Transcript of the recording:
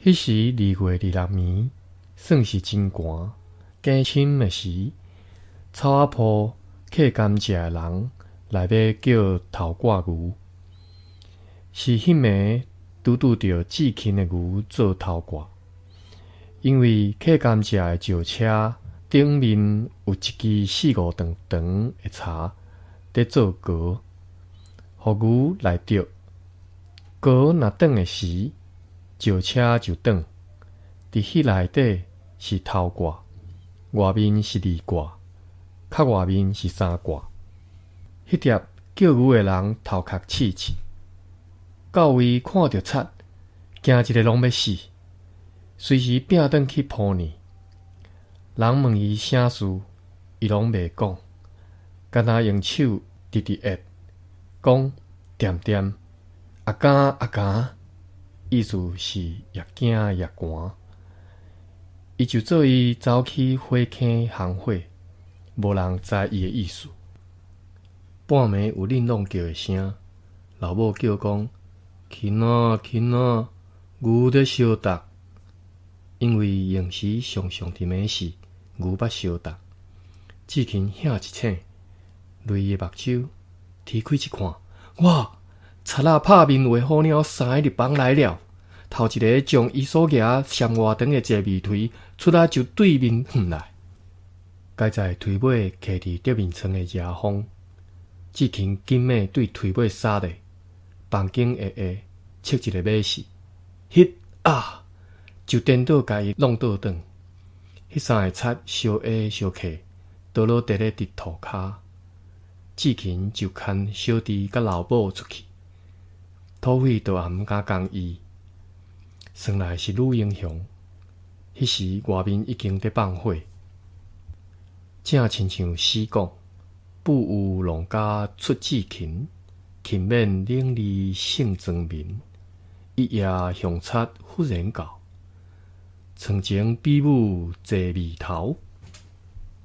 迄时2月26暝，算是真寒。keⁿ-chhim的时，cháu-á-po客kam-chià的人来要叫thâu-kòa-gû，是迄暝拄着Chì-khîn的牛做头挂，因为客kam-chià的石车顶面有一支4-5长长的柴在做篙，互牛来着。篙若转的时，石车就转。伫迄内底是头挂，外面是2挂，较外面是3挂。迄叠叫牛的人头壳刺刺，到位看着贼，惊一个拢要死，随时拼转去扑呢。人问伊啥事，伊拢袂讲，干那用手直直压，讲掂啊，意思是越惊越寒。伊就做伊走去hóe-kheⁿ hang-hóe，无人知伊的意思。半暝有lìn-lòng-kiò的声，老母叫讲：起啊，牛在siô-tak。因为éng-sî常常伫暝时，牛捌siô-tak。Chì-khîn遐一醒，泪伊的目睭提开一看，哇！贼仔拍面画好鸟3个入房来了。头一个将伊所举上偌长的一个米槌，出来就对面远来。该在槌尾徛伫对面床的牙缝，Chì-khîn紧猛对槌尾撒咧，房间下切一个马死，啊！就颠倒甲伊弄倒转。迄3个贼相挨相克，倒落地咧伫涂骹。Chì-khîn就牵小弟甲老-bó出去，土匪都也毋敢讲伊。算来是女英雄。迄时外面已经在放火，正亲像诗讲：不有农家出Chì-khîn，勤勉伶俐性庄民。一夜向贼忽然到，床前比武坐眉头。